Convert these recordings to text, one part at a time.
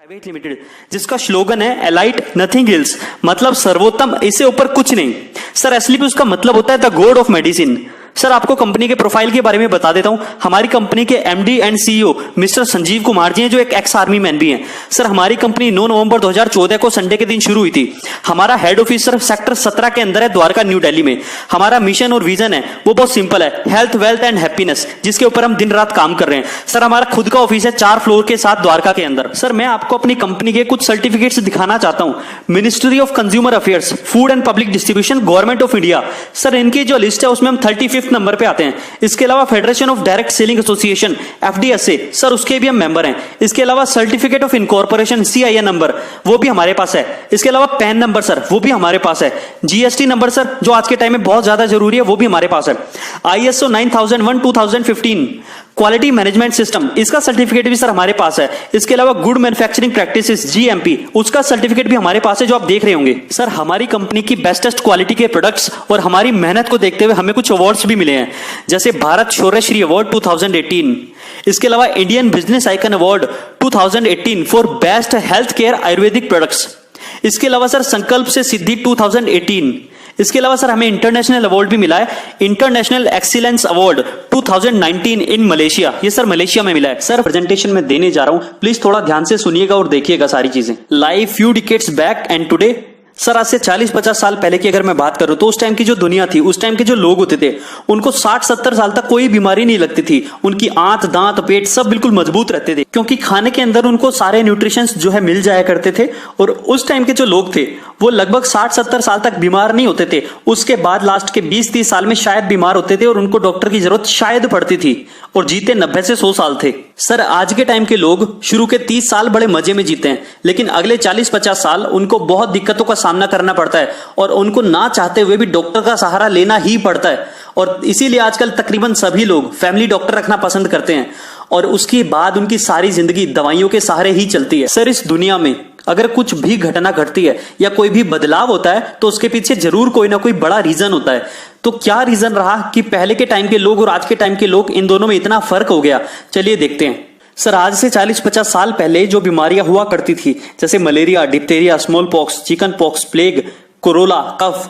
Private limited, जिसका slogan है elite nothing else, मतलब सर्वोत्तम, इससे ऊपर कुछ नहीं। सर एसलीपी उसका मतलब होता है the god of medicine. Sir आपको कंपनी के प्रोफाइल के बारे में बता देता हूं। हमारी कंपनी के MD and CEO mister Sanjeev Kumar ji हैं, जो एक एक्स आर्मी मैन भी हैं। सर हमारी कंपनी 9 नवंबर 2014 को संडे के दिन शुरू हुई थी। हमारा हेड ऑफिस सर सेक्टर 17 के अंदर है, द्वारका न्यू दिल्ली में। हमारा मिशन और विजन है वो बहुत सिंपल है, हेल्थ वेल्थ एंड हैप्पीनेस, जिसके ऊपर हम दिन रात काम कर रहे हैं। सर हमारा खुद का ऑफिस है 4 फ्लोर के साथ द्वारका के अंदर। सर मैं आपको अपनी कंपनी के कुछ सर्टिफिकेट्स दिखाना चाहता हूं। Ministry of consumer affairs, food and public distribution, government of India. Sir इनकी जो लिस्ट है उसमें हम 35th नंबर पे आते हैं। इसके अलावा federation of direct selling association FDSA, sir उसके भी हम मेंबर हैं। इसके अलावा certificate of incorporation CIN number वो भी हमारे पास है। इसके अलावा पैन नंबर सर वो भी हमारे पास है। GST नंबर सर जो आज के टाइम में बहुत ज्यादा जरूरी है वो भी हमारे पास है। ISO 9001 2015 क्वालिटी मैनेजमेंट सिस्टम, इसका सर्टिफिकेट भी सर हमारे पास है। इसके अलावा गुड मैन्युफैक्चरिंग प्रैक्टिसेस GMP, उसका सर्टिफिकेट भी हमारे पास है, जो आप देख रहे होंगे। सर हमारी कंपनी की बेस्टेस्ट क्वालिटी के प्रोडक्ट्स और हमारी मेहनत को देखते हुए हमें कुछ अवार्ड्स भी मिले हैं, जैसे भारत शौर्यश्री अवार्ड 2018। इसके अलावा Indian business icon award 2018 for best health care Ayurvedic products. इसके अलावा सर संकल्प से सिद्धि 2018। इसके अलावा सर हमें इंटरनेशनल अवार्ड भी मिला है, international excellence award 2019 in Malaysia. ये सर मलेशिया में मिला है। सर प्रेजेंटेशन में देने जा रहा हूं, प्लीज थोड़ा ध्यान से सुनिएगा और देखिएगा सारी चीजें। Live few decades back and today. Sir आज से 40-50 साल पहले की अगर मैं बात करूं तो उस टाइम की जो दुनिया थी, उस टाइम के जो लोग होते थे, उनको 60-70 साल तक कोई बीमारी नहीं लगती थी। उनकी आंत, दांत, पेट सब बिल्कुल मजबूत रहते थे, क्योंकि खाने के अंदर उनको सारे न्यूट्रिशंस जो है मिल जाया करते थे। और उस टाइम के जो लोग थे वो लगभग 60-70 साल तक बीमार नहीं होते थे। उसके बाद लास्ट के 20-30 साल में शायद बीमार होते थे और उनको डॉक्टर की जरूरत शायद पड़ती थी, और जीते 90 से 100 साल थे। सर आज के टाइम के लोग शुरू के 30 साल बड़े मजे में जीते हैं, लेकिन अगले 40-50 साल उनको बहुत दिक्कतों का सामना करना पड़ता है, और उनको ना चाहते हुए भी डॉक्टर का सहारा लेना ही पड़ता है। और इसीलिए आजकल तकरीबन सभी लोग फैमिली डॉक्टर रखना पसंद करते हैं, और उसके बाद उनकी सारी जिंदगी दवाइयों के सहारे ही चलती है। सर इस दुनिया में अगर कुछ भी घटना घटती है या कोई भी बदलाव होता है तो उसके पीछे जरूर कोई ना कोई बड़ा रीजन होता है। तो क्या रीजन रहा कि पहले के टाइम के लोग और आज के टाइम के लोग, इन दोनों में इतना फर्क हो गया? चलिए देखते हैं। सर आज से 40-50 साल पहले जो बीमारियां हुआ करती थी, जैसे malaria, diphtheria, smallpox, chickenpox, plague, कोरोला, कफ,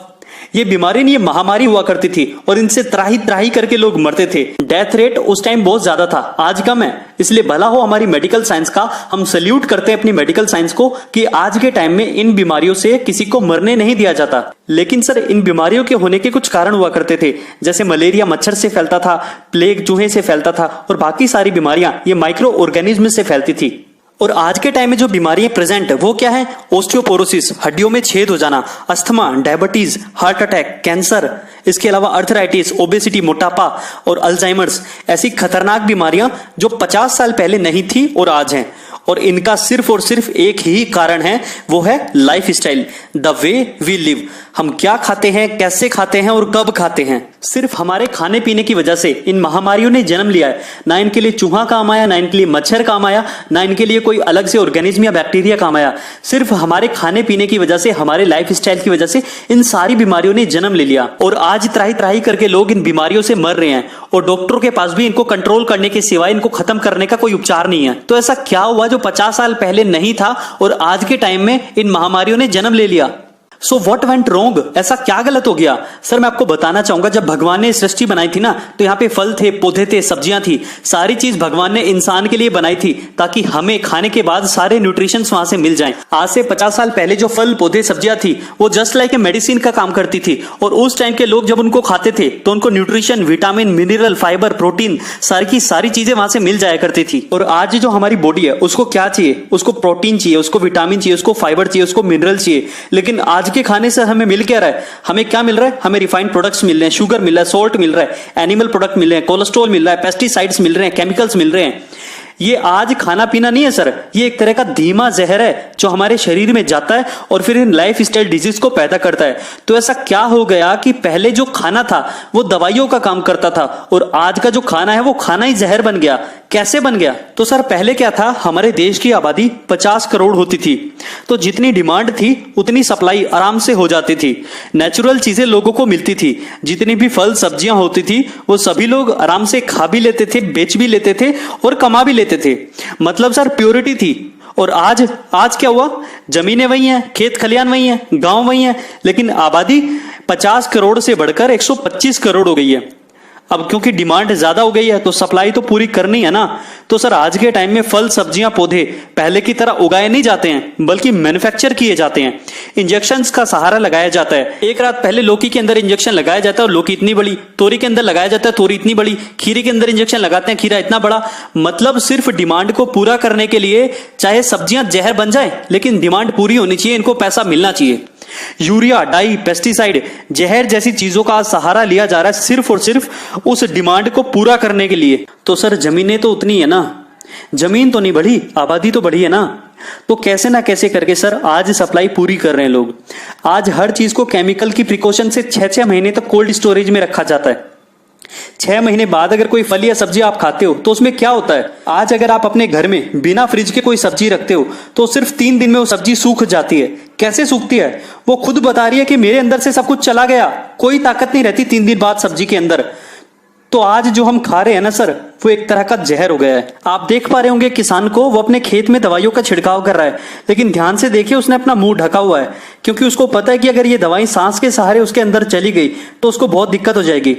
ये बीमारी नहीं, ये महामारी हुआ करती थी, और इनसे त्राही त्राही करके लोग मरते थे। डेथ रेट उस टाइम बहुत ज्यादा था, आज कम है। इसलिए भला हो हमारी मेडिकल साइंस का, हम सल्यूट करते हैं अपनी मेडिकल साइंस को कि आज के टाइम में इन बीमारियों से किसी को मरने नहीं दिया जाता। लेकिन सर इन बीमारियों के होने के कुछ कारण हुआ करते थे, जैसे मलेरिया मच्छर से फैलता था, प्लेग चूहे से फैलता था, और बाकी सारी बीमारियां ये माइक्रो ऑर्गेनिज्म से फैलती थी। और आज के टाइम में जो बीमारियां प्रेजेंट है वो क्या है? ओस्टियोपोरोसिस, हड्डियों में छेद हो जाना, asthma, diabetes, heart attack, cancer, इसके अलावा अर्थराइटिस, ओबेसिटी, मोटापा और अल्जाइमर्स, ऐसी खतरनाक बीमारियां जो 50 साल पहले नहीं थी और आज हैं। और इनका सिर्फ और सिर्फ एक ही कारण है, वो है lifestyle, the way we live. हम क्या खाते हैं, कैसे खाते हैं और कब खाते हैं। सिर्फ हमारे खाने पीने की वजह से इन महामारियों ने जन्म लिया है। ना इनके लिए चूहा काम आया, ना इनके लिए मच्छर काम आया, ना इनके लिए कोई अलग से ऑर्गेनिज्म या बैक्टीरिया काम आया। सिर्फ हमारे खाने पीने की वजह से, हमारे लाइफ स्टाइल की वजह से इन सारी बीमारियों ने जन्म ले लिया, और आज त्राही त्राही करके लोग इन बीमारियों से मर रहे हैं, और डॉक्टरों के पास भी इनको कंट्रोल करने के सिवाय, इनको खत्म करने का कोई उपचार नहीं है। तो ऐसा क्या हुआ जो 50 साल पहले नहीं था और आज के टाइम में इन महामारियों ने जन्म ले लिया? So what went wrong? ऐसा क्या गलत हो गया? सर मैं आपको बताना चाहूंगा, जब भगवान ने सृष्टि बनाई थी ना, तो यहाँ पे फल थे, पौधे थे, सब्जियां थी, सारी चीज भगवान ने इंसान के लिए बनाई थी, ताकि हमें खाने के बाद सारे न्यूट्रिशंस वहां से मिल जाएं। आज से 50 साल पहले जो फल, पौधे, सब्जियां थी वो जस्ट लाइक ए मेडिसिन का काम करती थी, और उस टाइम के लोग जब उनको खाते थे तो उनको nutrition, vitamin, mineral, fibre, protein, सारी की सारी चीजें वहां से मिल जाया करती थी। और आज जो हमारी बॉडी है उसको क्या चाहिए? उसको प्रोटीन चाहिए, उसको विटामिन चाहिए, उसको फाइबर चाहिए, उसको मिनरल चाहिए। लेकिन आज के खाने से हमें मिल क्या रहा है? हमें क्या मिल रहा है? हमें रिफाइंड प्रोडक्ट्स मिल रहे हैं, शुगर मिल रहा है, सॉल्ट मिल रहा है, एनिमल प्रोडक्ट मिल रहे हैं, कोलेस्ट्रॉल मिल रहा है, पेस्टिसाइड्स मिल रहे हैं, केमिकल्स मिल रहे हैं। ये आज खाना पीना नहीं है सर, ये एक तरह का धीमा जहर है जो हमारे शरीर में जाता है और फिर इन लाइफ स्टाइल डिजीज को पैदा करता है। तो ऐसा क्या हो गया कि पहले जो खाना था वो दवाइयों का काम करता था, और आज का जो खाना है वो खाना ही जहर बन गया? कैसे बन गया? तो सर पहले क्या था, हमारे देश की आबादी 50 करोड़ होती थी, तो जितनी डिमांड थी उतनी सप्लाई आराम से हो जाती थी। नेचुरल चीजें लोगों को मिलती थी, जितनी भी फल सब्जियां होती थी वो सभी लोग आराम से खा भी लेते थे, बेच भी लेते थे और कमा भी लेते लेते थे, मतलब सर प्योरिटी थी। और आज क्या हुआ, जमीनें वही हैं, खेत खलियान वही हैं, गांव वही हैं, लेकिन आबादी 50 करोड़ से बढ़कर 125 करोड़ हो गई है। अब क्योंकि डिमांड ज्यादा हो गई है तो सप्लाई तो पूरी करनी है ना। तो सर आज के टाइम में फल सब्जियां पौधे पहले की तरह उगाए नहीं जाते हैं, बल्कि मैन्युफैक्चर किए जाते हैं। इंजेक्शंस का सहारा लगाया जाता है। एक रात पहले लौकी के अंदर इंजेक्शन लगाया जाता है और लौकी इतनी बड़ी, तोरी के अंदर लगाया जाता है, तोरी इतनी बड़ी, खीरे के अंदर इंजेक्शन लगाते हैं, खीरा इतना बड़ा। मतलब सिर्फ डिमांड को पूरा करने के लिए चाहे सब्जियां जहर बन जाए, लेकिन डिमांड पूरी होनी चाहिए, इनको पैसा मिलना चाहिए। यूरिया, डाई, पेस्टिसाइड, जहर जैसी चीजों का सहारा लिया जा रहा है सिर्फ और सिर्फ उस डिमांड को पूरा करने के लिए। तो सर जमीनें तो उतनी है ना, जमीन तो नहीं बढ़ी, आबादी तो बढ़ी है ना। तो कैसे ना कैसे करके सर आज सप्लाई पूरी कर रहे हैं लोग। आज हर चीज को केमिकल की प्रिकॉशन से 6-6 महीने तक कोल्ड स्टोरेज में रखा जाता है। 6 महीने बाद अगर कोई फल या सब्जी आप खाते हो तो उसमें क्या होता है, आज अगर आप अपने घर में बिना फ्रिज के कोई सब्जी रखते हो तो सिर्फ 3 दिन में वो सब्जी सूख जाती है। कैसे सूखती है, वो खुद बता रही है कि मेरे अंदर से सब कुछ चला गया, कोई ताकत नहीं रहती 3 दिन बाद सब्जी के अंदर। तो आज जो हम खा रहे हैं ना सर, वो एक तरह का जहर हो गया है। आप देख पा रहे होंगे किसान को, वो अपने खेत में दवाइयों का छिड़काव कर रहा है, लेकिन ध्यान से देखिए उसने अपना मुंह ढका हुआ है, क्योंकि उसको पता है कि अगर ये दवाई सांस के सहारे उसके अंदर चली गई तो उसको बहुत दिक्कत हो जाएगी।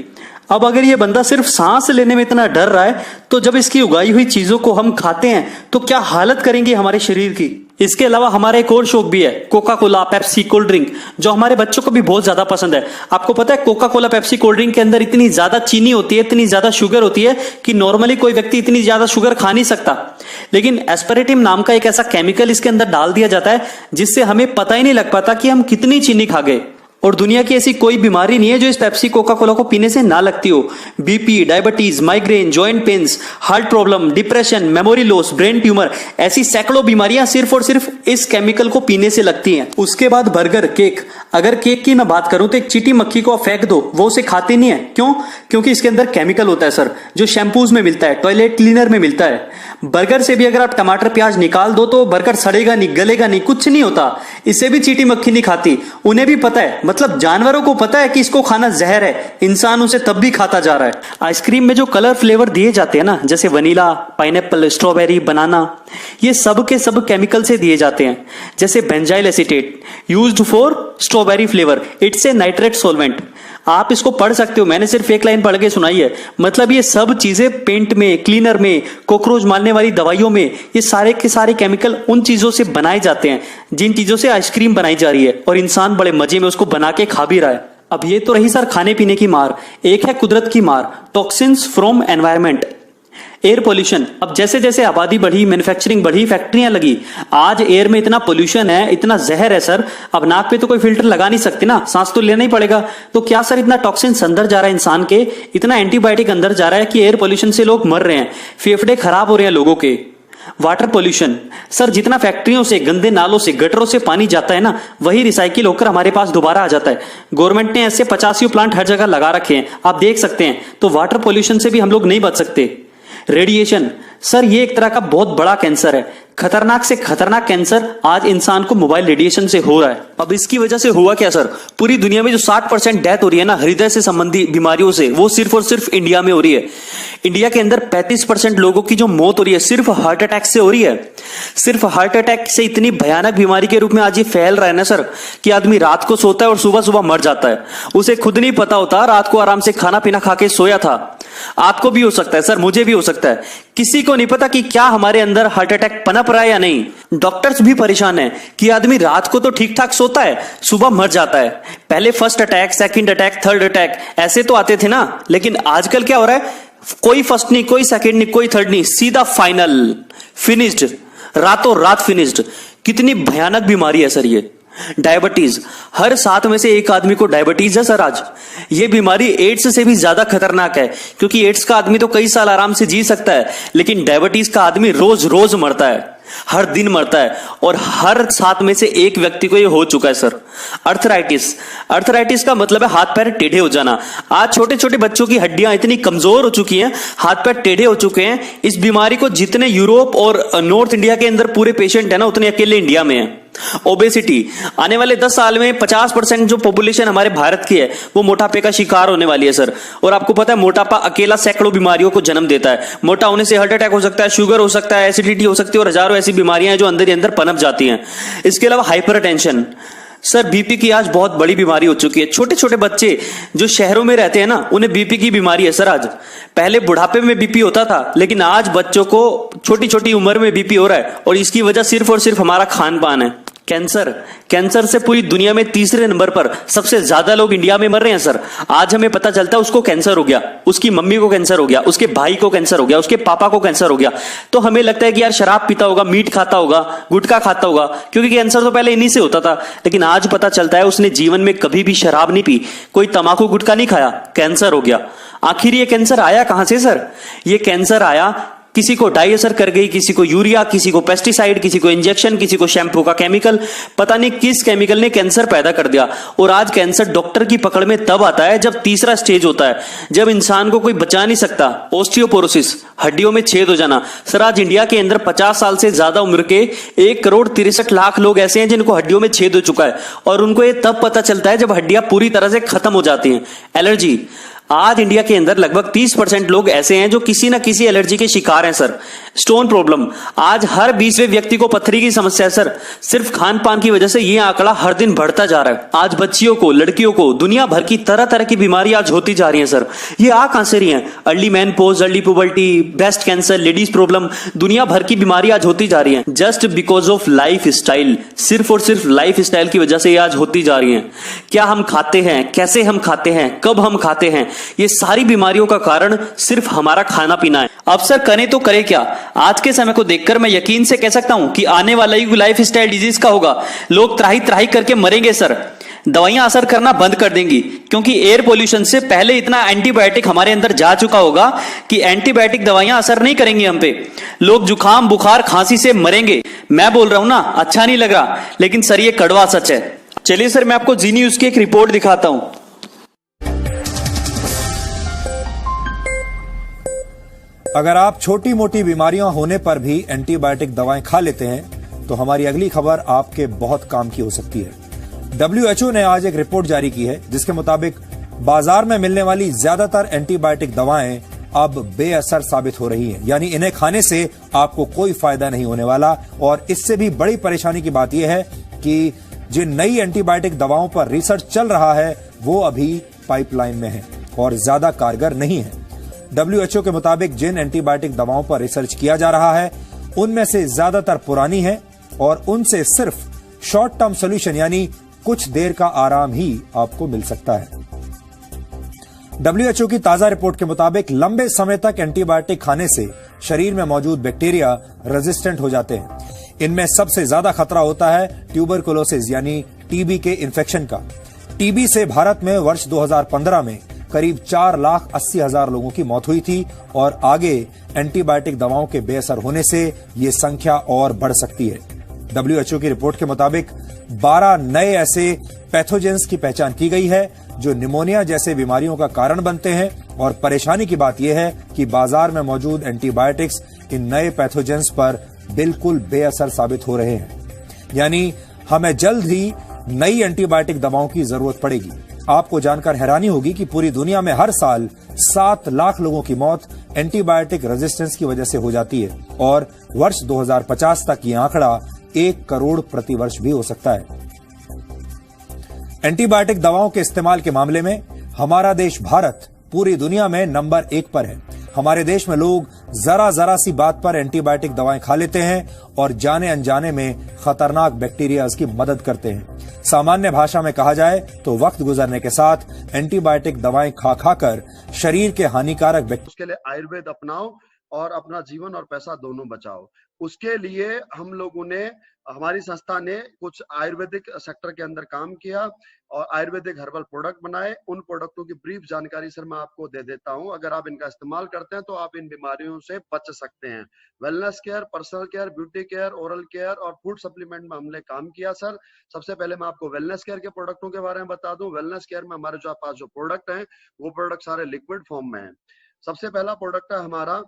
अब अगर ये बंदा सिर्फ सांस लेने में इतना डर रहा है, तो जब इसकी उगाई हुई चीजों को हम खाते हैं तो क्या हालत करेंगे हमारे शरीर की। इसके अलावा हमारा एक और शौक भी है, Coca Cola, Pepsi, cold drink, जो हमारे बच्चों को भी बहुत ज्यादा पसंद है। आपको पता है Coca Cola, Pepsi, cold drink के अंदर इतनी ज्यादा चीनी होती है, इतनी ज्यादा शुगर होती है कि नॉर्मली कोई व्यक्ति इतनी ज्यादा शुगर खा नहीं सकता। लेकिन एस्पेरेटिम नाम का एक ऐसा केमिकल इसके अंदर डाल दिया जाता है जिससे हमें पता ही नहीं लग पाता कि हम कितनी चीनी खा गए। और दुनिया की ऐसी कोई बीमारी नहीं है जो इस पेप्सी कोका कोला को पीने से ना लगती हो। BP, diabetes, migraine, joint pains, heart problem, depression, memory loss, brain tumour, ऐसी सैकड़ों बीमारियां सिर्फ और सिर्फ इस केमिकल को पीने से लगती हैं। उसके बाद बर्गर, केक। अगर केक की मैं बात करूं तो एक चींटी मक्खी को आप फेंक दो, वो उसे खाते नहीं है। क्यों? क्योंकि इसके अंदर केमिकल होता है सर, जो शैम्पूज में मिलता है, टॉयलेट क्लीनर में मिलता है। बर्गर से भी अगर आप टमाटर प्याज निकाल दो तो बर्गर सड़ेगा नहीं, गलेगा नहीं, कुछ नहीं होता। इससे भी चींटी मक्खी नहीं खाती। उन्हें भी पता है, मतलब जानवरों को पता है कि इसको खाना जहर है, इंसान उसे तब भी खाता जा रहा है। आइसक्रीम में जो कलर फ्लेवर दिए जाते हैं ना, जैसे वनीला, पाइनएप्पल, स्ट्रॉबेरी, बनाना, ये सब के सब केमिकल से दिए जाते हैं। जैसे benzyl acetate used for strawberry flavour, it's a nitrate solvent. आप इसको पढ़ सकते हो, मैंने सिर्फ एक लाइन पढ़ के सुनाई है। मतलब ये सब चीजें पेंट में, क्लीनर में, कॉकरोच मारने वाली दवाइयों में, ये सारे के सारे केमिकल उन चीजों से बनाए जाते हैं जिन चीजों से आइसक्रीम बनाई जा रही है, और इंसान बड़े मजे में उसको बना के खा भी रहा है। अब ये तो रही सर खाने पीने की मार, एक है कुदरत की मार, toxins from environment, air pollution. अब जैसे जैसे आबादी बढ़ी, मैन्युफैक्चरिंग बढ़ी, फैक्ट्रियां लगी, आज एयर में इतना पोल्यूशन है, इतना जहर है सर, अब नाक पे तो कोई फिल्टर लगा नहीं सकते ना, सांस तो लेना ही पड़ेगा। तो क्या सर इतना टॉक्सिन्स अंदर जा रहा है इंसान के, इतना एंटीबायोटिक अंदर जा रहा है कि एयर पोल्यूशन से लोग मर रहे हैं, फेफड़े खराब हो रहे हैं लोगों के। वाटर पोल्यूशन, सर जितना फैक्ट्रियों से, गंदे नालों से, गटरों से पानी जाता है ना, वही रिसाइकिल होकर हमारे पास दोबारा आ जाता है। गवर्नमेंट ने ऐसे 50 प्लांट हर जगह लगा रखे हैं, आप देख सकते हैं। तो वाटर पोल्यूशन से भी हम लोग नहीं बच सकते। रेडिएशन, सर ये एक तरह का बहुत बड़ा कैंसर है, खतरनाक से खतरनाक कैंसर आज इंसान को मोबाइल रेडिएशन से हो रहा है। अब इसकी वजह से हुआ क्या सर, पूरी दुनिया में जो 60% डेथ हो रही है ना हृदय से संबंधी बीमारियों से, वो सिर्फ और सिर्फ इंडिया में हो रही है। इंडिया के अंदर 35% लोगों की जो मौत हो रही है सिर्फ हार्ट अटैक से हो रही है। सिर्फ हार्ट अटैक से इतनी भयानक बीमारी के रूप में आज ये फैल रहा है ना सर, कि आदमी रात को सोता है और सुबह सुबह मर जाता है। उसे खुद नहीं पता होता, रात को आराम से खाना पीना खा के सोया था। आपको भी हो सकता है सर, मुझे भी हो सकता है, किसी को नहीं पता कि क्या हमारे अंदर हार्ट अटैक पनप रहा है या नहीं। डॉक्टर्स भी परेशान है कि आदमी रात को तो ठीक ठाक सोता है, सुबह मर जाता है। पहले first attack, second attack, third attack ऐसे तो आते थे ना, लेकिन आजकल क्या हो रहा है, कोई फर्स्ट नहीं, कोई सेकंड नहीं, कोई थर्ड नहीं, सीधा फाइनल, फिनिश्ड, रातों रात फिनिश्ड। कितनी भयानक बीमारी है सर ये। डायबिटीज, हर 7 में से 1 आदमी को डायबिटीज है सर आज। ये बीमारी एड्स से भी ज्यादा खतरनाक है, क्योंकि एड्स का आदमी तो कई साल आराम से जी सकता है, लेकिन डायबिटीज का आदमी रोज रोज मरता है, हर दिन मरता है, और हर 7 में से 1 व्यक्ति को ये हो चुका है सर। अर्थराइटिस, अर्थराइटिस का मतलब है हाथ पैर टेढ़े हो जाना। आज छोटे छोटे बच्चों की हड्डियां इतनी कमजोर हो चुकी हैं, हाथ पैर टेढ़े हो चुके हैं। इस बीमारी को जितने यूरोप और नॉर्थ इंडिया के अंदर पूरे पेशेंट है ना, उतने अकेले इंडिया में है। ओबेसिटी, आने वाले 10 साल में 50% जो पॉपुलेशन हमारे भारत की है वो मोटापे का शिकार होने वाली है सर। और आपको पता है मोटापा अकेला सैकड़ों बीमारियों को जन्म देता है। मोटा होने से हार्ट अटैक हो सकता है, शुगर हो सकता है, एसिडिटी हो सकती है और हजारों ऐसी बीमारियां हैं जो अंदर ही अंदर पनप जाती हैं। इसके अलावा हाइपरटेंशन, सर बीपी की आज बहुत बड़ी बीमारी हो चुकी है। छोटे छोटे बच्चे जो शहरों में रहते हैं ना, उन्हें बीपी की बीमारी है सर आज। पहले बुढ़ापे में बीपी होता था, लेकिन आज बच्चों को छोटी छोटी उम्र में बीपी हो रहा है और इसकी वजह सिर्फ और सिर्फ हमारा खान पान है। कैंसर, कैंसर से पूरी दुनिया में तीसरे नंबर पर सबसे ज्यादा लोग इंडिया में मर रहे हैं सर। आज हमें पता चलता है उसको कैंसर हो गया, उसकी मम्मी को कैंसर हो गया, उसके भाई को कैंसर हो गया, उसके पापा को कैंसर हो गया। तो हमें लगता है कि यार शराब पीता होगा, मीट खाता होगा, गुटखा खाता होगा, क्योंकि कैंसर तो पहले इन्हीं से होता था। लेकिन आज पता चलता है उसने जीवन में कभी भी शराब नहीं पी, कोई तंबाकू गुटखा नहीं खाया, कैंसर हो गया। आखिर ये कैंसर आया कहां से सर? ये कैंसर आया, किसी को डाई असर कर गई, किसी को यूरिया, किसी को पेस्टिसाइड, किसी को इंजेक्शन, किसी को शैम्पू का केमिकल, पता नहीं किस केमिकल ने कैंसर पैदा कर दिया। और आज कैंसर डॉक्टर की पकड़ में तब आता है जब तीसरा स्टेज होता है, जब इंसान को कोई बचा नहीं सकता। ऑस्टियोपोरोसिस, हड्डियों में छेद हो जाना। सर आज इंडिया के अंदर 50 साल से ज्यादा उम्र के 1,63,00,000 लोग ऐसे हैं जिनको हड्डियों में छेद हो चुका है, और उनको ये तब पता चलता है जब हड्डियां पूरी तरह से खत्म हो जाती हैं। एलर्जी, आज इंडिया के अंदर लगभग 30% लोग ऐसे हैं जो किसी ना किसी एलर्जी के शिकार हैं सर। स्टोन प्रॉब्लम, आज हर 20वें व्यक्ति को पथरी की समस्या है सर। सिर्फ खान पान की वजह से ये आंकड़ा हर दिन बढ़ता जा रहा है। आज बच्चियों को, लड़कियों को दुनिया भर की तरह तरह की बीमारी आज होती जा रही है सर। ये आ कहां से रही हैं? Early menopause, early puberty, breast cancer, ladies problem, दुनिया भर की बीमारी आज होती जा रही है just because of life style. सिर्फ और सिर्फ लाइफ स्टाइल की वजह से ये आज होती जा रही है। क्या हम खाते हैं, कैसे हम खाते हैं, कब हम खाते हैं, ये सारी बीमारियों का कारण सिर्फ हमारा खाना पीना है। अब सर करें तो करें क्या? आज के समय को देखकर मैं यकीन से कह सकता हूं कि आने वाला युग लाइफ स्टाइल डिजीज का होगा। लोग त्राही त्राही करके मरेंगे सर। दवाइयां असर करना बंद कर देंगी, क्योंकि एयर पोल्यूशन से पहले इतना एंटीबायोटिक हमारे अंदर जा चुका होगा कि एंटीबायोटिक दवाइयां असर नहीं करेंगी हम पे। लोग जुकाम, बुखार, खांसी से मरेंगे। मैं बोल रहा हूं ना, अच्छा नहीं लग रहा, लेकिन सर ये कड़वा सच है। चलिए सर मैं आपको जी न्यूज की एक रिपोर्ट दिखाता हूं। अगर आप छोटी मोटी बीमारियां होने पर भी एंटीबायोटिक दवाएं खा लेते हैं तो हमारी अगली खबर आपके बहुत काम की हो सकती है। WHO ने आज एक रिपोर्ट जारी की है जिसके मुताबिक बाजार में मिलने वाली ज्यादातर एंटीबायोटिक दवाएं अब बेअसर साबित हो रही हैं, यानी इन्हें खाने से आपको कोई फायदा नहीं होने वाला। और इससे भी बड़ी परेशानी की बात यह है कि जिन नई एंटीबायोटिक दवाओं पर रिसर्च चल रहा है वो अभी पाइपलाइन में है और ज्यादा कारगर नहीं है। WHO के मुताबिक जिन एंटीबायोटिक दवाओं पर रिसर्च किया जा रहा है उनमें से ज्यादातर पुरानी है और उनसे सिर्फ शॉर्ट टर्म सॉल्यूशन यानी कुछ देर का आराम ही आपको मिल सकता है। WHO की ताजा रिपोर्ट के मुताबिक लंबे समय तक एंटीबायोटिक खाने से शरीर में मौजूद बैक्टीरिया रेजिस्टेंट हो जाते हैं। इनमें सबसे ज्यादा खतरा होता है ट्यूबरकुलोसिस यानी टीबी के इन्फेक्शन का। टीबी से भारत में वर्ष 2015 में करीब 4,80,000 लोगों की मौत हुई थी और आगे एंटीबायोटिक दवाओं के बेअसर होने से यह संख्या और बढ़ सकती है। WHO की रिपोर्ट के मुताबिक 12 नए ऐसे पैथोजेंस की पहचान की गई है जो निमोनिया जैसे बीमारियों का कारण बनते हैं। और परेशानी की बात यह है कि बाजार में मौजूद एंटीबायोटिक्स इन नए पैथोजेंस पर बिल्कुल बेअसर साबित हो रहे हैं, यानी हमें जल्द ही नई एंटीबायोटिक दवाओं की जरूरत पड़ेगी। आपको जानकर हैरानी होगी कि पूरी दुनिया में हर साल 7 लाख लोगों की मौत एंटीबायोटिक रेजिस्टेंस की वजह से हो जाती है और वर्ष 2050 तक यह आंकड़ा 1 करोड़ प्रति वर्ष भी हो सकता है। एंटीबायोटिक दवाओं के इस्तेमाल के मामले में हमारा देश भारत पूरी दुनिया में नंबर 1 पर है। हमारे देश में लोग जरा सी बात पर एंटीबायोटिक दवाएं खा लेते हैं और जाने अनजाने में खतरनाक बैक्टीरिया की मदद करते हैं। सामान्य भाषा में कहा जाए तो वक्त गुजरने के साथ एंटीबायोटिक दवाएं खा खाकर शरीर के हानिकारक उसके लिए आयुर्वेद अपनाओ और अपना जीवन और पैसा दोनों बचाओ। उसके लिए हम लोगों ने, हमारी संस्था ने कुछ आयुर्वेदिक सेक्टर के अंदर काम किया और आयुर्वेदिक हर्बल प्रोडक्ट बनाए। उन प्रोडक्टों की ब्रीफ जानकारी सर मैं आपको दे देता हूं। अगर आप इनका इस्तेमाल करते हैं तो आप इन बीमारियों से बच सकते हैं। Wellness care, personal care, beauty care, oral care और फूड सप्लीमेंट में हमने काम किया सर। सबसे पहले मैं आपको वेलनेस केयर के प्रोडक्टों के बारे में बता दूं। वेलनेस केयर में हमारे पास जो प्रोडक्ट हैं वो प्रोडक्ट सारे लिक्विड फॉर्म में है। सबसे पहला प्रोडक्ट है हमारा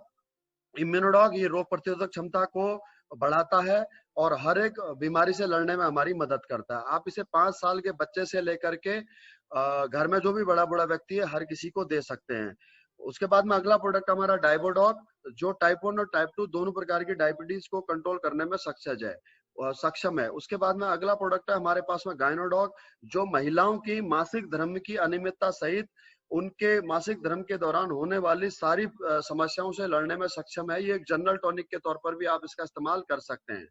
इम्यूनोडॉग। ये रोग प्रतिरोधक क्षमता को बढ़ाता है और हर एक बीमारी से लड़ने में हमारी मदद करता है। आप इसे 5 साल के बच्चे से लेकर के घर में जो भी बड़ा व्यक्ति है हर किसी को दे सकते हैं। उसके बाद में अगला प्रोडक्ट हमारा डायबोडॉग, जो टाइप 1 और टाइप 2 दोनों प्रकार की डायबिटीज को कंट्रोल करने में सक्षम है। उसके बाद में अगला प्रोडक्ट है हमारे पास में गायनोडॉग, जो महिलाओं की मासिक धर्म की अनियमितता सहित उनके मासिक धर्म के दौरान होने वाली सारी समस्याओं से लड़ने में सक्षम है। ये एक जनरल टॉनिक के तौर पर भी आप इसका इस्तेमाल कर सकते हैं।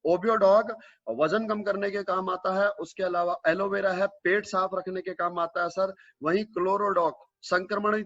ओबियोडॉग वजन कम करने के काम आता है। उसके अलावा एलोवेरा है, पेट साफ रखने के काम आता है सर। वहीं क्लोरोडॉग संक्रमण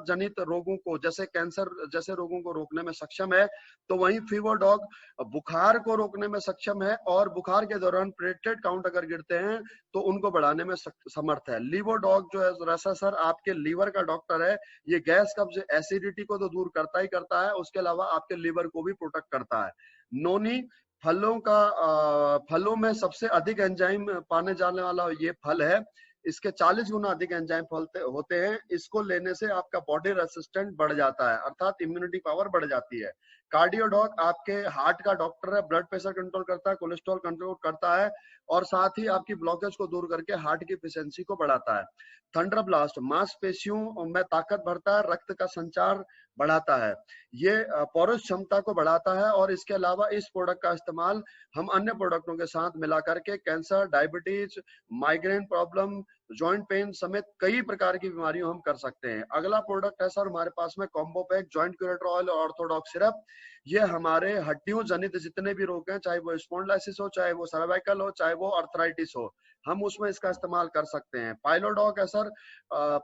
जनित रोगों को जैसे कैंसर जैसे रोगों को रोकने में सक्षम है। तो वहीं फीवरडॉग बुखार को रोकने में सक्षम है और बुखार के दौरान प्लेटलेट काउंट अगर गिरते हैं तो उनको बढ़ाने में समर्थ है। लीवोडॉग जो है रसा सर आपके लीवर का डॉक्टर है। ये गैस कब्ज एसिडिटी को तो दूर करता ही करता है, उसके अलावा आपके लीवर को भी प्रोटेक्ट करता है। नोनी फलों में सबसे अधिक एंजाइम पाने जाने वाला ये फल है। इसके 40 गुना अधिक एंजाइम होते हैं। इसको लेने से आपका बॉडी रेसिस्टेंट बढ़ जाता है, अर्थात इम्यूनिटी पावर बढ़ जाती है। कार्डियोडॉग आपके हार्ट का डॉक्टर है, ब्लड प्रेशर कंट्रोल करता है, कोलेस्ट्रॉल कंट्रोल करता है और साथ ही आपकी ब्लॉकेज को दूर करके हार्ट की एफिशिएंसी को बढ़ाता है। थंडरब्लास्ट मांसपेशियों में ताकत भरता है, रक्त का संचार बढ़ाता है, ये पौरुष क्षमता को बढ़ाता है। और इसके अलावा इस प्रोडक्ट का इस्तेमाल हम अन्य प्रोडक्टों के साथ मिला करके cancer, diabetes, migraine problem, joint pain समेत कई प्रकार की बीमारियों हम कर सकते हैं। अगला प्रोडक्ट है सर हमारे पास में combo pack joint curator oil और ऑर्थोडॉक्स सिरप। ये हमारे हड्डियों जनित जितने भी रोग हैं, चाहे वो स्पॉन्डिलाइसिस हो, चाहे वो सर्वाइकल हो, चाहे वो अर्थराइटिस हो, हम उसमें इसका इस्तेमाल कर सकते हैं। पाइलोडॉग है सर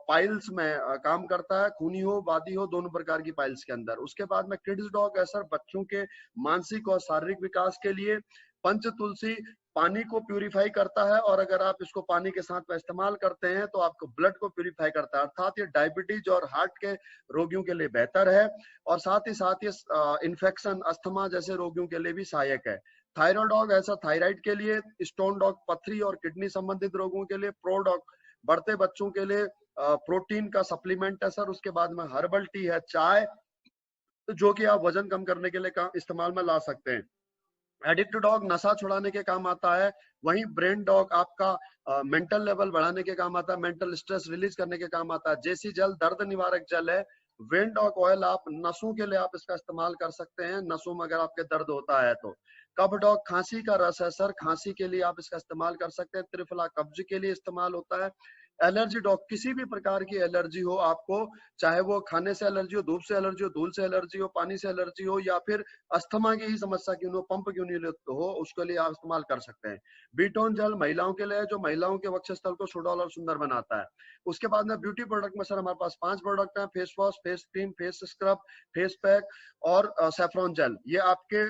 पाइल्स में काम करता है, खूनी हो वादी हो दोनों प्रकार की पाइल्स के अंदर। उसके बाद में किड्स डॉग है सर बच्चों के मानसिक और शारीरिक विकास के लिए। पंच तुलसी पानी को प्यूरिफाई करता है और अगर आप इसको पानी के साथ में इस्तेमाल करते हैं तो आपको ब्लड को प्यूरिफाई करता है, अर्थात ये डायबिटीज और हार्ट के रोगियों के लिए बेहतर है और साथ ही इन्फेक्शन अस्थमा जैसे रोगियों के लिए भी सहायक है। थायराइडॉग ऐसा थायराइड के लिए, स्टोन डॉग पथरी और किडनी संबंधित रोगों के लिए, प्रोडॉग बढ़ते बच्चों के लिए प्रोटीन का सप्लीमेंट है सर। उसके बाद में हर्बल टी है, चाय, जो कि आप वजन कम करने के लिए इस्तेमाल में ला सकते हैं। एडिक्ट डॉग नशा छुड़ाने के काम आता है। वहीं ब्रेन डॉग आपका मेंटल लेवल बढ़ाने के काम आता है, मेंटल स्ट्रेस रिलीज करने के काम आता है। जेसी जल दर्द निवारक जल है। वेन डॉग ऑयल आप नसों के लिए आप इसका इस्तेमाल कर सकते हैं, नसों में अगर आपके दर्द होता है तो। कफ डॉग खांसी का रस है सर, खांसी के लिए आप इसका इस्तेमाल कर सकते हैं। त्रिफला कब्ज के लिए इस्तेमाल होता है। एलर्जी डॉग किसी भी प्रकार की एलर्जी हो आपको, चाहे वो खाने से एलर्जी हो, धूप से एलर्जी हो, धूल से एलर्जी हो, पानी से एलर्जी हो या फिर अस्थमा की ही समस्या क्यों हो, पंप क्यों नहीं हो, उसके लिए आप इस्तेमाल कर सकते हैं। बीटोन जल महिलाओं के लिए जो महिलाओं के वक्षस्थल को सुडौल और सुंदर बनाता है। उसके बाद में ब्यूटी प्रोडक्ट में सर हमारे पास 5 प्रोडक्ट हैं, face wash, face cream, face scrub, face pack और सैफ्रॉन जेल। ये आपके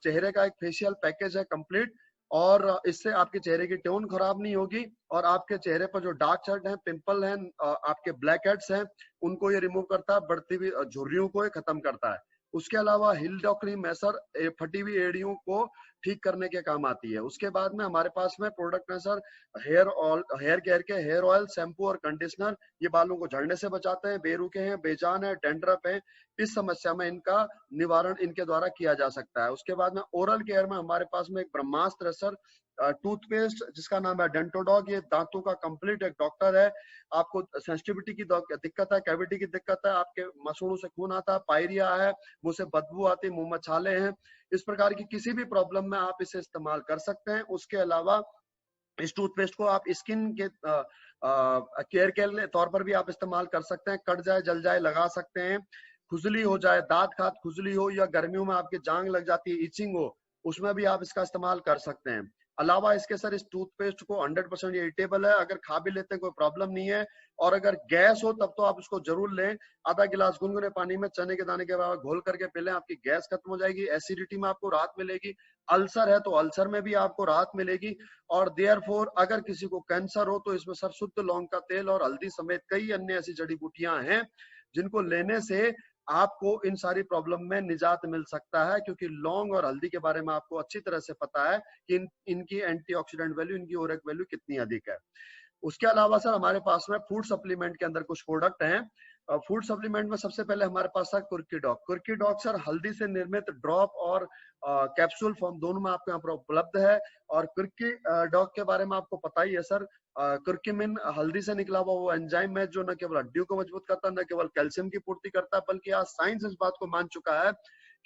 चेहरे का एक फेशियल पैकेज है कंप्लीट और इससे आपके चेहरे की टोन खराब नहीं होगी और आपके चेहरे पर जो डार्क सर्कल हैं, पिंपल हैं, आपके ब्लैक हेड्स हैं, उनको ये रिमूव करता है, बढ़ती हुई झुर्रियों को ये खत्म करता है। उसके अलावा हिल डॉ क्रीम है सर, फटी हुई एड़ियों को ठीक करने के काम आती है। उसके बाद में हमारे पास में प्रोडक्ट है सर हेयर केयर के हेयर ऑयल, शैम्पू और कंडीशनर। ये बालों को झड़ने से बचाते हैं, बेरुखे हैं, बेजान है, डेंड्रफ है, इस समस्या में इनका निवारण इनके द्वारा किया जा सकता है। उसके बाद में ओरल केयर में हमारे पास में एक ब्रह्मास्त्र है सर, टूथपेस्ट जिसका नाम है डेंटोडॉग। ये दांतों का कंप्लीट एक डॉक्टर है। आपको सेंसिटिविटी की दिक्कत है, कैविटी की दिक्कत है, आपके मसूड़ों से खून आता है, पायरिया है, मुंह से बदबू आती है, मुंह में छाले हैं, इस प्रकार की किसी भी प्रॉब्लम में आप इसे इस्तेमाल कर सकते हैं। उसके अलावा इस टूथपेस्ट को आप स्किन के केयर के तौर पर भी आप इस्तेमाल कर सकते हैं। कट जाए, जल जाए, लगा सकते हैं। खुजली हो जाए, दांत खात खुजली हो या गर्मियों में आपकी जांग लग जाती है, इचिंग हो, उसमें भी आप इसका इस्तेमाल कर सकते हैं। अलावा इसके सर इस टूथपेस्ट को 100% ये ईटेबल है, अगर खा भी लेते हैं कोई प्रॉब्लम नहीं है। और अगर गैस हो तब तो आप इसको जरूर लें, आधा गिलास गुनगुने पानी में चने के दाने के बराबर घोल करके पी लें, आपकी गैस खत्म हो जाएगी, एसिडिटी में आपको राहत मिलेगी। अल्सर है तो अल्सर में भी आपको राहत मिलेगी। और देयरफॉर अगर किसी को कैंसर हो तो इसमें सर शुद्ध लौंग का तेल और हल्दी समेत कई अन्य ऐसी जड़ी बूटियां हैं जिनको लेने से आपको इन सारी प्रॉब्लम में निजात मिल सकता है, क्योंकि लौंग और हल्दी के बारे में आपको अच्छी तरह से पता है कि इनकी एंटीऑक्सीडेंट वैल्यू, इनकी ओरेक वैल्यू कितनी अधिक है। उसके अलावा सर हमारे पास में फूड सप्लीमेंट के अंदर कुछ प्रोडक्ट हैं फूड सप्लीमेंट में सबसे पहले हमारे पास था कुर्की डॉग। कुर्की डॉग सर हल्दी से निर्मित ड्रॉप और कैप्सूल फॉर्म दोनों में आपके यहाँ पर उपलब्ध है। और कुर्की डॉग के बारे में आपको पता ही है सर, कुर्क्यूमिन हल्दी से निकला हुआ वो एंजाइम है जो न केवल हड्डियों को मजबूत करता है, न केवल कैल्शियम की पूर्ति करता है, बल्कि आज साइंस इस बात को मान चुका है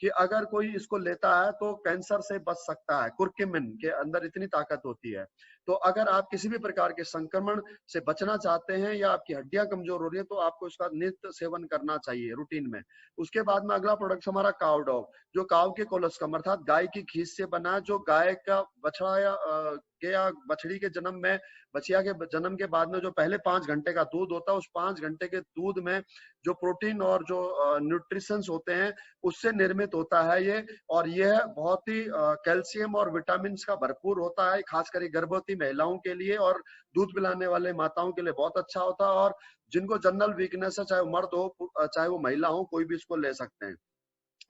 कि अगर कोई इसको लेता है तो कैंसर से बच सकता है। कुर्क्यूमिन के अंदर इतनी ताकत होती है। तो अगर आप किसी भी प्रकार के संक्रमण से बचना चाहते हैं या आपकी हड्डियां कमजोर हो रही है तो आपको इसका नित्य सेवन करना चाहिए रूटीन में। उसके बाद में अगला प्रोडक्ट हमारा काव डॉग, जो काव के कोलोस्कम अर्थात गाय की खीस से बना, जो गाय का बछड़ा या बछड़ी के जन्म में, बछिया के जन्म के बाद में जो पहले 5 घंटे का दूध होता है, उस 5 घंटे के दूध में जो प्रोटीन और जो न्यूट्रिशंस होते हैं उससे निर्मित होता है ये। और यह बहुत ही कैल्शियम और विटामिन का भरपूर होता है, खासकर गर्भवती महिलाओं के लिए और दूध पिलाने वाले माताओं के लिए बहुत अच्छा होता है। और जिनको जनरल वीकनेस है, चाहे वो मर्द हो चाहे वो महिला हो, कोई भी इसको ले सकते हैं।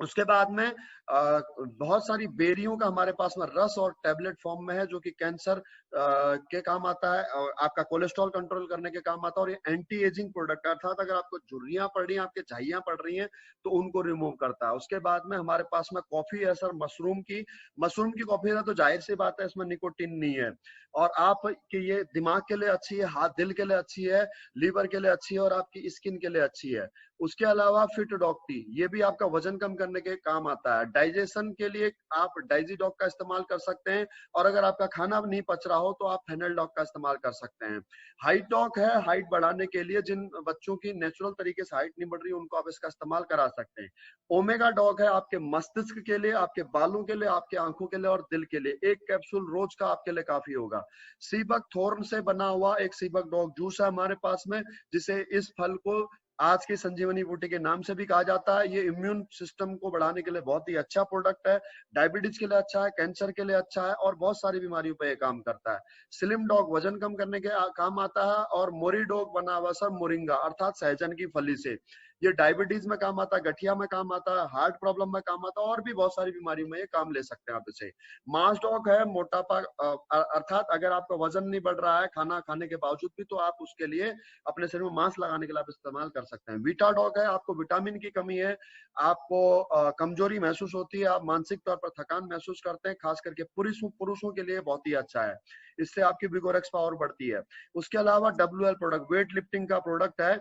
उसके बाद में बहुत सारी बेरियों का हमारे पास में रस और टैबलेट फॉर्म में है, जो कि कैंसर के काम आता है और आपका कोलेस्ट्रॉल कंट्रोल करने के काम आता है। और ये एंटी एजिंग प्रोडक्ट है, अर्थात अगर आपको झुर्रियां पड़ रही हैं, आपके झाइयां पड़ रही हैं, तो उनको रिमूव करता है। उसके बाद में हमारे पास में कॉफी है सर, मशरूम की कॉफी है, तो जाहिर सी बात है इसमें निकोटीन नहीं है। और आप कि ये दिमाग के लिए अच्छी है, हाथ दिल के लिए अच्छी है, लीवर के लिए अच्छी है और आपकी स्किन के लिए अच्छी है। उसके अलावा फिट डॉग टी, ये भी आपका वजन कम करने के काम आता है। डाइजेशन के लिए आप डाइजी डॉग का इस्तेमाल कर सकते हैं, और अगर आपका खाना नहीं पच रहा हो तो आप फेनल डॉग का इस्तेमाल कर सकते हैं। हाइट डॉग है, हाइट बढ़ाने के लिए, जिन बच्चों की नेचुरल तरीके से हाइट नहीं बढ़ रही उनको आप इसका इस्तेमाल करा सकते हैं। ओमेगा डॉग है आपके मस्तिष्क के लिए, आपके बालों के लिए, आपके आंखों के लिए और दिल के लिए। 1 कैप्सूल रोज का आपके लिए काफी होगा। सीबक थोर्न से बना हुआ एक सीबक डॉग जूस है हमारे पास में, जिसे इस फल को आज की संजीवनी बूटी के नाम से भी कहा जाता है। ये इम्यून सिस्टम को बढ़ाने के लिए बहुत ही अच्छा प्रोडक्ट है, डायबिटीज के लिए अच्छा है, कैंसर के लिए अच्छा है और बहुत सारी बीमारियों पे ये काम करता है। स्लिम डॉग वजन कम करने के काम आता है। और मोरी डॉग बना हुआ सर मोरिंगा अर्थात सहजन की फली से, ये डायबिटीज में काम आता है, गठिया में काम आता है, हार्ट प्रॉब्लम में काम आता है और भी बहुत सारी बीमारियों में ये काम ले सकते हैं आप इसे। मांस डॉग है मोटापा अर्थात अगर आपका वजन नहीं बढ़ रहा है खाना खाने के बावजूद भी, तो आप उसके लिए अपने शरीर में मांस लगाने के लिए आप इस्तेमाल कर सकते हैं। वीटा डॉग है, आपको विटामिन की कमी है, आपको कमजोरी महसूस होती है, आप मानसिक तौर पर थकान महसूस करते हैं, खास करके पुरुषों के लिए बहुत ही अच्छा है, इससे आपकी विगोरेक्स पावर बढ़ती है। उसके अलावा WL प्रोडक्ट वेट लिफ्टिंग का प्रोडक्ट है,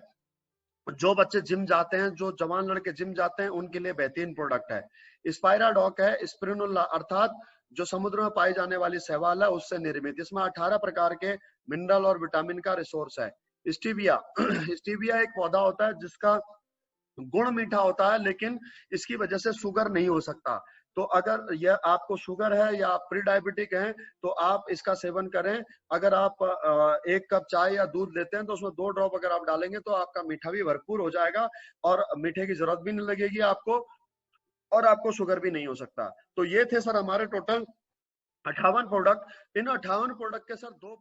जो बच्चे जिम जाते हैं, जो जवान लड़के जिम जाते हैं, उनके लिए बेहतरीन प्रोडक्ट है। स्पाइरा डॉग है स्पिरुलिना अर्थात जो समुद्र में पाई जाने वाली शैवाल है उससे निर्मित, इसमें 18 प्रकार के मिनरल और विटामिन का रिसोर्स है। स्टीविया स्टीविया एक पौधा होता है जिसका गुण मीठा होता है, लेकिन इसकी वजह से शुगर नहीं हो सकता। तो अगर यह आपको शुगर है या आप प्री डायबिटिक हैं तो आप इसका सेवन करें। अगर आप 1 कप चाय या दूध लेते हैं तो उसमें 2 ड्रॉप अगर आप डालेंगे तो आपका मीठा भी भरपूर हो जाएगा और मीठे की जरूरत भी नहीं लगेगी आपको, और आपको शुगर भी नहीं हो सकता। तो ये थे सर हमारे टोटल 58 प्रोडक्ट। इन 58 प्रोडक्ट के सर 2